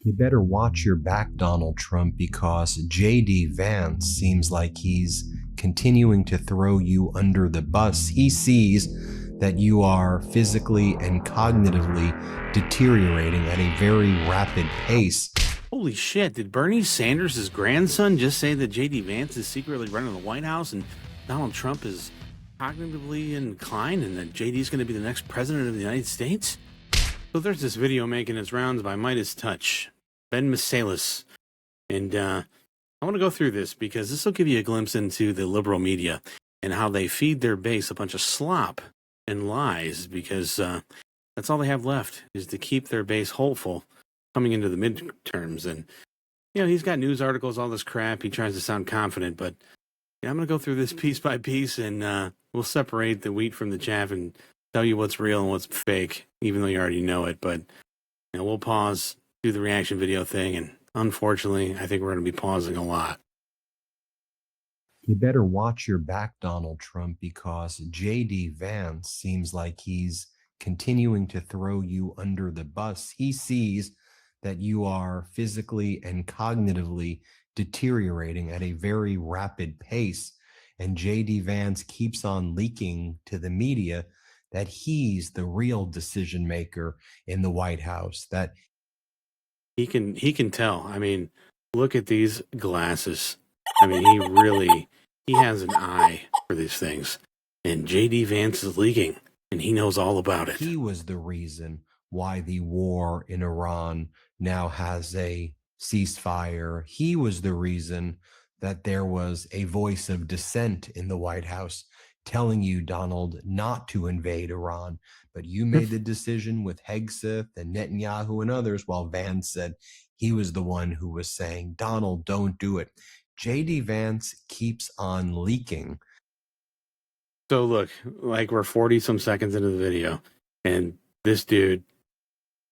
You better watch your back, Donald Trump, because J.D. Vance seems like he's continuing to throw you under the bus. He sees that you are physically and cognitively deteriorating at a very rapid pace. Holy shit, did Bernie Sanders' grandson just say that J.D. Vance is secretly running the White House and Donald Trump is cognitively inclined and that J.D. is going to be the next president of the United States? So there's this video making its rounds by MeidasTouch, Ben Meiselas, and I want to go through this because this will give you a glimpse into the liberal media and how they feed their base a bunch of slop and lies because that's all they have left is to keep their base hopeful coming into the midterms. And you know, he's got news articles, all this crap. He tries to sound confident, but I'm going to go through this piece by piece and we'll separate the wheat from the chaff and tell you what's real and what's fake, even though you already know it. But you know, we'll pause, do the reaction video thing, and unfortunately, I think we're going to be pausing a lot. You better watch your back, Donald Trump, because J.D. Vance seems like he's continuing to throw you under the bus. He sees that you are physically and cognitively deteriorating at a very rapid pace. And J.D. Vance keeps on leaking to the media that he's the real decision maker in the White House, that He can tell. I mean, look at these glasses. I mean, he has an eye for these things. And J.D. Vance is leaking, and he knows all about it. he was the reason why the war in Iran now has a ceasefire. He was the reason that there was a voice of dissent in the White House telling you, Donald, not to invade Iran. But you made the decision with Hegseth and Netanyahu and others, while Vance said he was the one who was saying, Donald, don't do it. J.D. Vance keeps on leaking. So look, like we're 40 some seconds into the video, and this dude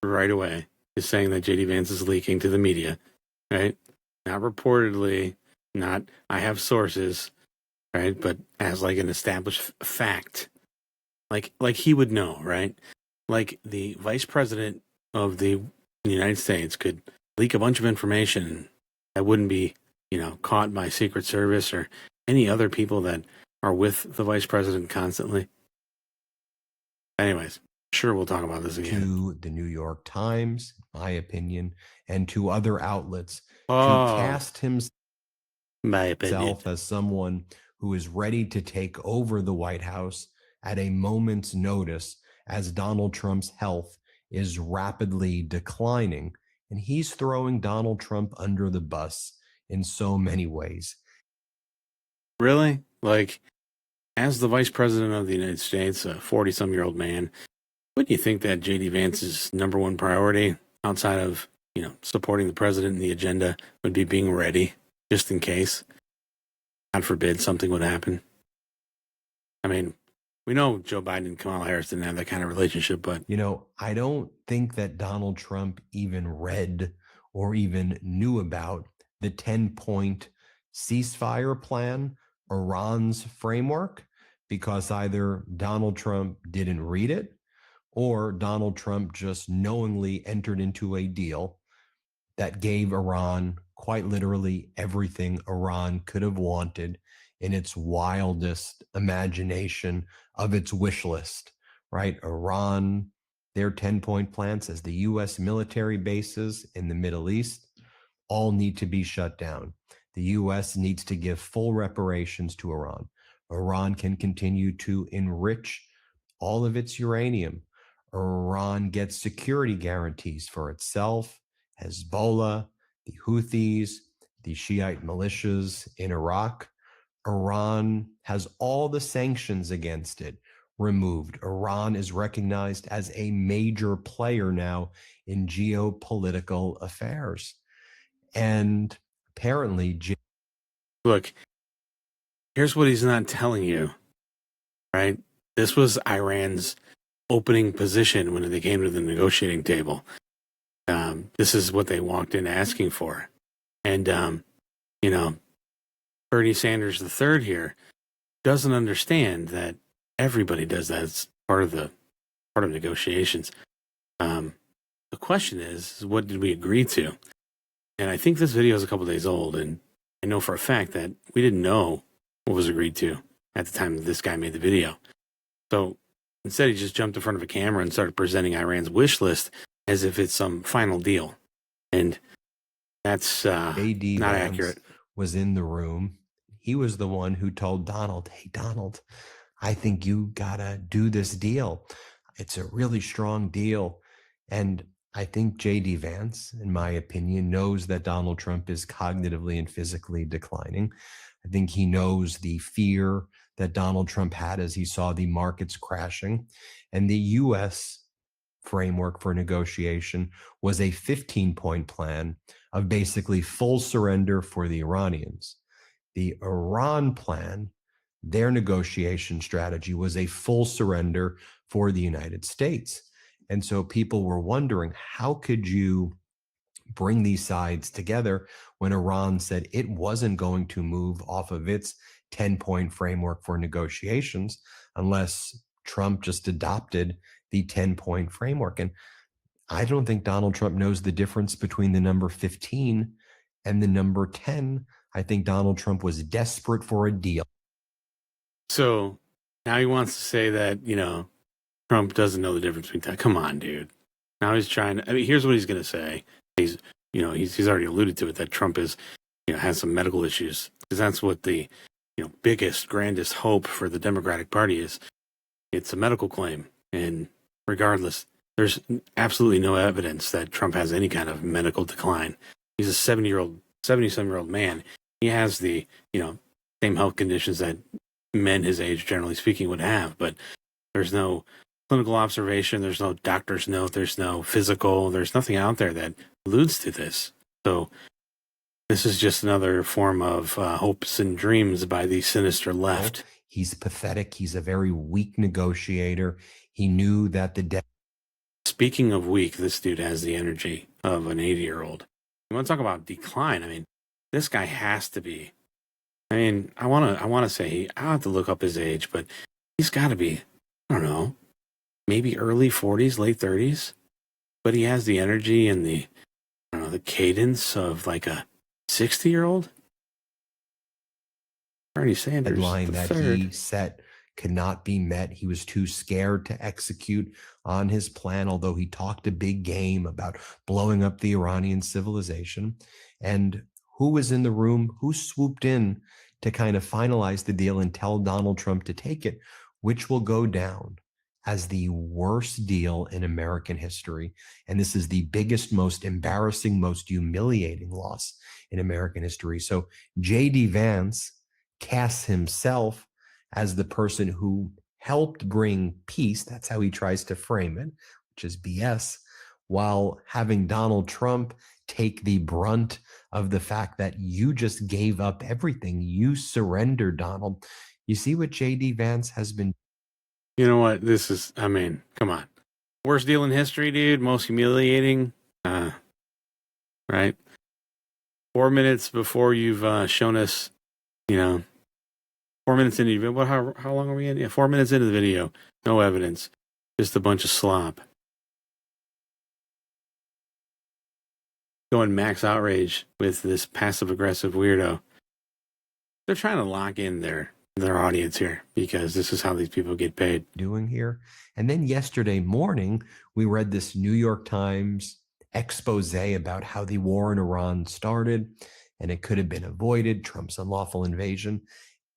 right away is saying that JD Vance is leaking to the media, right? Not reportedly, not I have sources, right? But as like an established fact. Like he would know, right? Like the vice president of the United States could leak a bunch of information that wouldn't be, caught by Secret Service or any other people that are with the vice president constantly. Anyways, sure, we'll talk about this again. To the New York Times, my opinion, and to other outlets to cast my opinion, himself as someone who is ready to take over the White House at a moment's notice as Donald Trump's health is rapidly declining. And he's throwing Donald Trump under the bus in so many ways. Really? Like, as the vice president of the United States, a 40-some-year-old man, wouldn't you think that J.D. Vance's number one priority outside of, supporting the president and the agenda would be being ready just in case? God forbid something would happen. I mean, we know Joe Biden and Kamala Harris didn't have that kind of relationship, but I don't think that Donald Trump even read or even knew about the 10-point ceasefire plan, Iran's framework, because either Donald Trump didn't read it or Donald Trump just knowingly entered into a deal that gave Iran quite literally everything Iran could have wanted in its wildest imagination of its wish list, right? Iran, their 10-point plan says the U.S. military bases in the Middle East all need to be shut down. The U.S. needs to give full reparations to Iran. Iran can continue to enrich all of its uranium. Iran gets security guarantees for itself, Hezbollah, the Houthis, the Shiite militias in Iraq. Iran has all the sanctions against it removed. Iran is recognized as a major player now in geopolitical affairs. And apparently, look, here's what he's not telling you, right? This was Iran's opening position when they came to the negotiating table. This is what they walked in asking for. And, Bernie Sanders III here doesn't understand that everybody does that. It's part of negotiations. The the question is what did we agree to? And I think this video is a couple days old, and I know for a fact that we didn't know what was agreed to at the time that this guy made the video. So instead, he just jumped in front of a camera and started presenting Iran's wish list as if it's some final deal. And that's not accurate. Was in the room. He was the one who told Donald, hey, Donald, I think you gotta do this deal. It's a really strong deal. And I think JD Vance, in my opinion, knows that Donald Trump is cognitively and physically declining. I think he knows the fear that Donald Trump had as he saw the markets crashing. And the U.S. framework for negotiation was a 15-point plan of basically full surrender for the Iranians. The Iran plan, their negotiation strategy was a full surrender for the United States. And so people were wondering, how could you bring these sides together when Iran said it wasn't going to move off of its 10-point framework for negotiations unless Trump just adopted the 10-point framework? And I don't think Donald Trump knows the difference between the number 15 and the number 10. I think Donald Trump was desperate for a deal. So now he wants to say that, Trump doesn't know the difference between that. Come on, dude. Now he's trying to, here's what he's going to say. He's already alluded to it, that Trump is, has some medical issues, because that's what the, biggest, grandest hope for the Democratic Party is. It's a medical claim. And regardless, there's absolutely no evidence that Trump has any kind of medical decline. He's a 77-year-old man. He has the, same health conditions that men his age, generally speaking, would have, but there's no clinical observation, there's no doctor's note, there's no physical, there's nothing out there that alludes to this. So this is just another form of hopes and dreams by the sinister left. He's pathetic. He's a very weak negotiator. He knew that Speaking of weak, this dude has the energy of an 80-year-old. You want to talk about decline? I mean, this guy has to be. I want to say, I'll have to look up his age, but he's got to be, I don't know, maybe early 40s, late 30s. But he has the energy and the cadence of like a 60-year-old. Bernie Sanders, deadline that he set could not be met. He was too scared to execute on his plan, although he talked a big game about blowing up the Iranian civilization. And who was in the room? Who swooped in to kind of finalize the deal and tell Donald Trump to take it, which will go down as the worst deal in American history. And this is the biggest, most embarrassing, most humiliating loss in American history. So JD Vance casts himself as the person who helped bring peace. That's how he tries to frame it, which is BS, while having Donald Trump take the brunt of the fact that you just gave up everything. You surrendered, Donald. You see what JD Vance has been. You know what? This is, come on. Worst deal in history, dude. Most humiliating. Right? 4 minutes before you've shown us, 4 minutes into the video. How long are we in? Yeah, 4 minutes into the video. No evidence. Just a bunch of slop. Going max outrage with this passive-aggressive weirdo. They're trying to lock in their audience here, because this is how these people get paid. Doing here. And then yesterday morning, we read this New York Times expose about how the war in Iran started and it could have been avoided, Trump's unlawful invasion.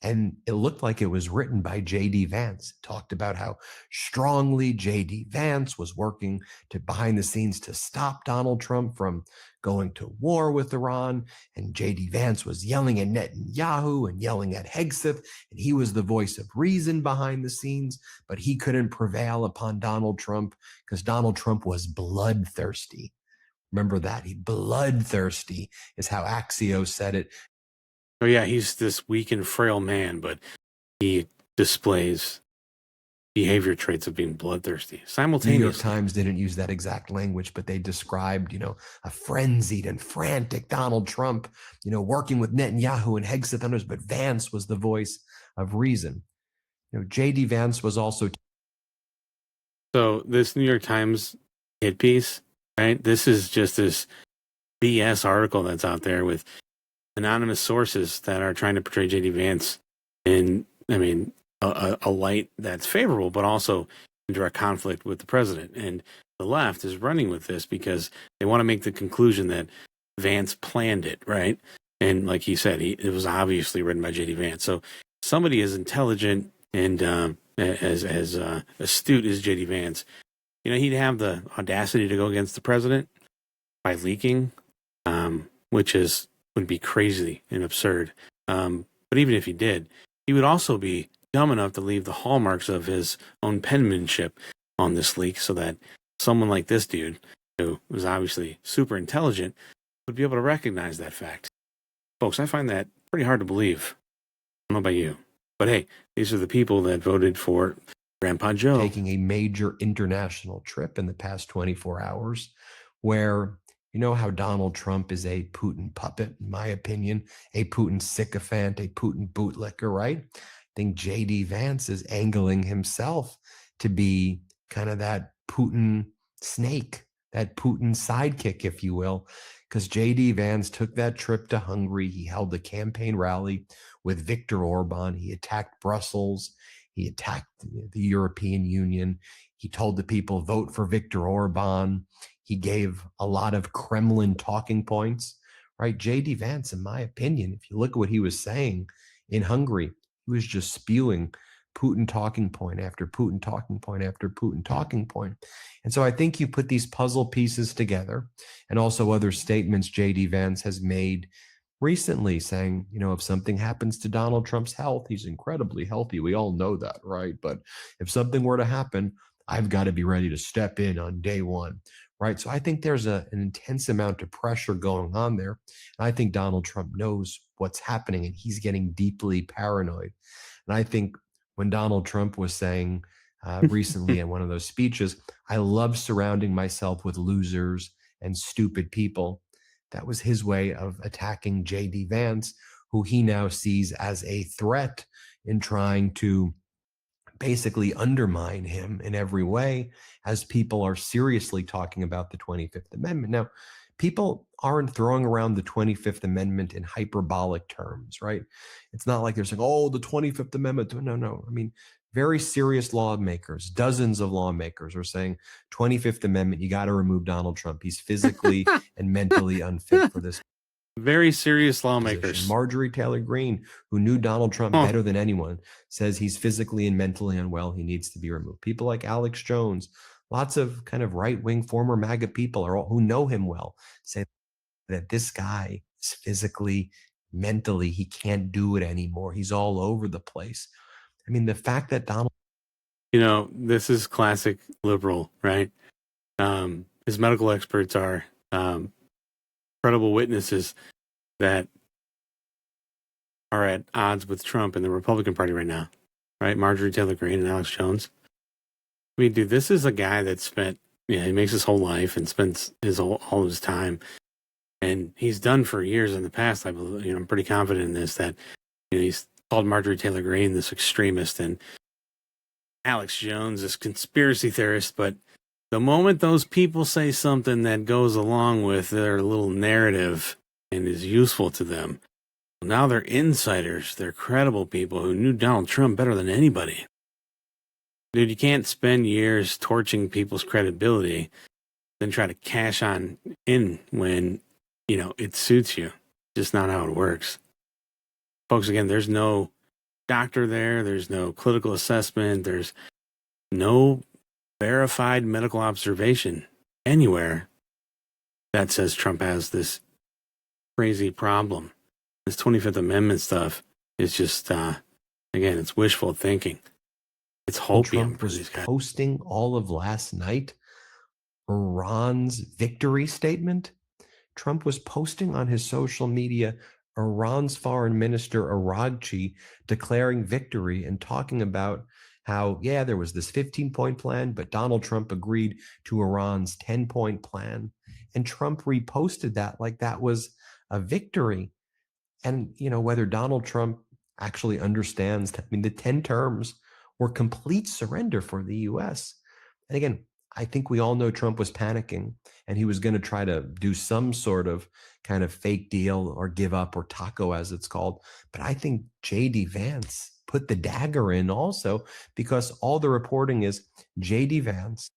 And it looked like it was written by JD Vance. It talked about how strongly JD Vance was working behind the scenes to stop Donald Trump from going to war with Iran. And JD Vance was yelling at Netanyahu and yelling at Hegseth. And he was the voice of reason behind the scenes, but he couldn't prevail upon Donald Trump because Donald Trump was bloodthirsty. Remember that? He bloodthirsty is how Axios said it. Oh, yeah, he's this weak and frail man, but he displays behavior traits of being bloodthirsty simultaneously. New York Times didn't use that exact language, but they described, a frenzied and frantic Donald Trump, working with Netanyahu and Hegseth and others, but Vance was the voice of reason. JD Vance was also. So this New York Times hit piece right? This is just this BS article that's out there with anonymous sources that are trying to portray JD Vance in, I mean, a light that's favorable, but also in direct conflict with the president. And the left is running with this because they want to make the conclusion that Vance planned it, right? And like he said, it was obviously written by JD Vance. So somebody as intelligent and as astute as JD Vance, you know, he'd have the audacity to go against the president by leaking, which would be crazy and absurd. But even if he did, he would also be dumb enough to leave the hallmarks of his own penmanship on this leak so that someone like this dude, who was obviously super intelligent, would be able to recognize that fact. Folks, I find that pretty hard to believe. I don't know about you. But hey, these are the people that voted for Grandpa Joe. Taking a major international trip in the past 24 hours where, you know how Donald Trump is a Putin puppet, in my opinion, a Putin sycophant, a Putin bootlicker, right? I think JD Vance is angling himself to be kind of that Putin snake, that Putin sidekick, if you will, because JD Vance took that trip to Hungary. He held a campaign rally with Viktor Orban. He attacked Brussels. He attacked the European Union. He told the people, vote for Viktor Orban. He gave a lot of Kremlin talking points, right? JD Vance, in my opinion, if you look at what he was saying in Hungary, he was just spewing Putin talking point after Putin talking point after Putin talking point. And so I think you put these puzzle pieces together, and also other statements JD Vance has made recently saying, you know, if something happens to Donald Trump's health, he's incredibly healthy. We all know that, right? But if something were to happen, I've got to be ready to step in on day one, right? So I think there's an intense amount of pressure going on there. And I think Donald Trump knows what's happening, and he's getting deeply paranoid. And I think when Donald Trump was saying recently in one of those speeches, I love surrounding myself with losers and stupid people, that was his way of attacking JD Vance, who he now sees as a threat in trying to basically undermine him in every way, as people are seriously talking about the 25th Amendment. Now, people aren't throwing around the 25th Amendment in hyperbolic terms, right? It's not like they're saying, oh, the 25th Amendment. No. I mean, very serious lawmakers, dozens of lawmakers are saying 25th Amendment, you got to remove Donald Trump. He's physically and mentally unfit for this. Very serious lawmakers. Position. Marjorie Taylor Greene, who knew Donald Trump better than anyone, says he's physically and mentally unwell. He needs to be removed. People like Alex Jones, lots of kind of right-wing former MAGA people who know him well, say that this guy is physically, mentally, he can't do it anymore. He's all over the place. I mean, the fact that Donald... You know, this is classic liberal, right? His medical experts are credible witnesses that are at odds with Trump and the Republican Party right now, right? Marjorie Taylor Greene and Alex Jones. I mean, dude, this is a guy that he makes his whole life and spends all his time, and he's done for years in the past. I believe, I'm pretty confident in this, that he's called Marjorie Taylor Greene this extremist and Alex Jones this conspiracy theorist. But the moment those people say something that goes along with their little narrative and is useful to them, now they're insiders. They're credible people who knew Donald Trump better than anybody. Dude, you can't spend years torching people's credibility, then try to cash on in when, it suits you. Just not how it works. Folks, again, there's no doctor there. There's no clinical assessment. There's no verified medical observation anywhere that says Trump has this crazy problem. This 25th Amendment stuff is just, again, it's wishful thinking. It's hopium for these guys. Posting all of last night Iran's victory statement. Trump was posting on his social media Iran's foreign minister Aragchi declaring victory and talking about how, there was this 15-point plan, but Donald Trump agreed to Iran's 10-point plan. And Trump reposted that like that was a victory. And, whether Donald Trump actually understands, the 10 terms were complete surrender for the U.S. And again, I think we all know Trump was panicking and he was going to try to do some sort of kind of fake deal or give up or taco as it's called. But I think JD Vance put the dagger in also because all the reporting is JD Vance.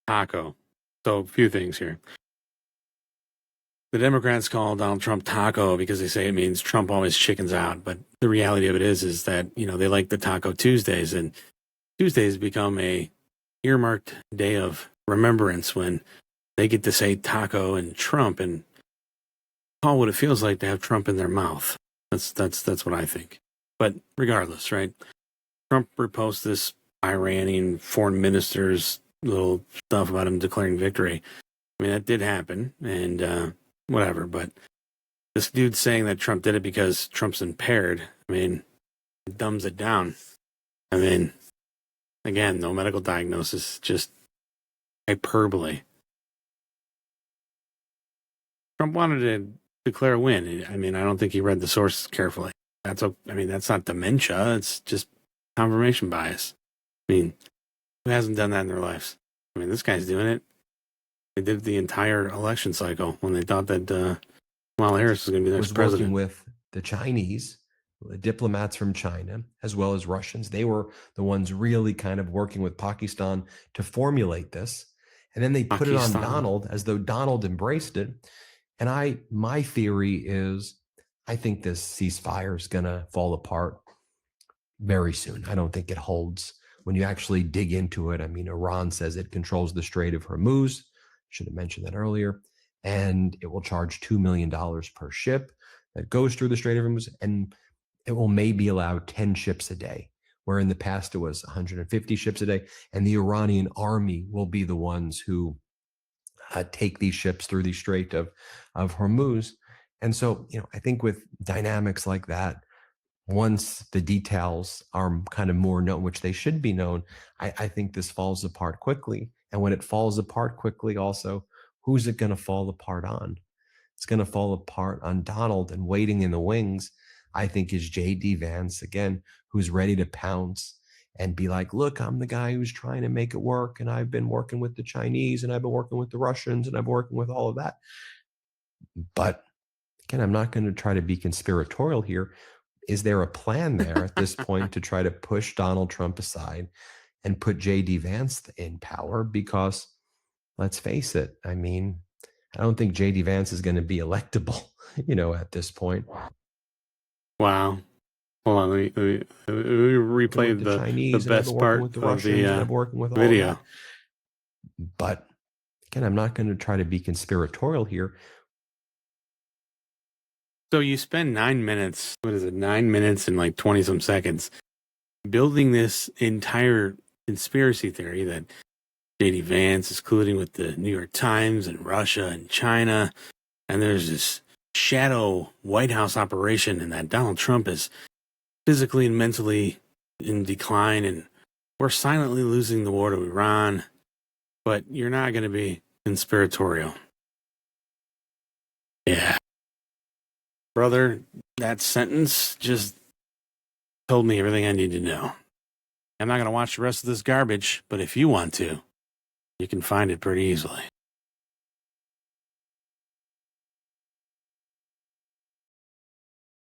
Taco. So a few things here. The Democrats call Donald Trump taco because they say it means Trump always chickens out. But the reality of it is that, you know, they like the Taco Tuesdays, and Tuesdays become a earmarked day of remembrance when they get to say taco and Trump and call what it feels like to have Trump in their mouth. That's what I think. But regardless, right? Trump reposts this Iranian foreign minister's little stuff about him declaring victory. I mean, that did happen, and whatever. But this dude saying that Trump did it because Trump's impaired, I mean, it dumbs it down. I mean, again, no medical diagnosis, just hyperbole. Trump wanted to declare a win. I mean, I don't think he read the sources carefully. That's not dementia. It's just confirmation bias. I mean, who hasn't done that in their lives? I mean, this guy's doing it. They did the entire election cycle when they thought that Kamala Harris was going to be the next president. Working with the Chinese, the diplomats from China, as well as Russians. They were the ones really kind of working with Pakistan to formulate this. And then they put it on Donald as though Donald embraced it. And my theory is, I think this ceasefire is going to fall apart very soon. I don't think it holds. When you actually dig into it, I mean, Iran says it controls the Strait of Hormuz. Should have mentioned that earlier. And it will charge $2 million per ship that goes through the Strait of Hormuz. And it will maybe allow 10 ships a day, where in the past it was 150 ships a day. And the Iranian army will be the ones who take these ships through the Strait of Hormuz. And so, you know, I think with dynamics like that, once the details are kind of more known, which they should be known, I think this falls apart quickly. And when it falls apart quickly, also, who's it going to fall apart on? It's going to fall apart on Donald, and waiting in the wings, I think, is JD Vance, again, who's ready to pounce and be like, look, I'm the guy who's trying to make it work. And I've been working with the Chinese, and I've been working with the Russians, and I've been working with all of that. But again, I'm not going to try to be conspiratorial here. Is there a plan there at this point to try to push Donald Trump aside and put JD Vance in power? Because let's face it, I mean, I don't think JD Vance is going to be electable, you know, at this point. Wow. Hold on, let me replay the best part of the video. But again, I'm not going to try to be conspiratorial here. So you spend 9 minutes, 9 minutes and like 20 some seconds building this entire conspiracy theory that JD Vance is colluding with the New York Times and Russia and China. And there's this shadow White House operation, and that Donald Trump is physically and mentally in decline, and we're silently losing the war to Iran. But you're not going to be conspiratorial. Yeah. Brother, that sentence just told me everything I need to know. I'm not going to watch the rest of this garbage, but if you want to, you can find it pretty easily.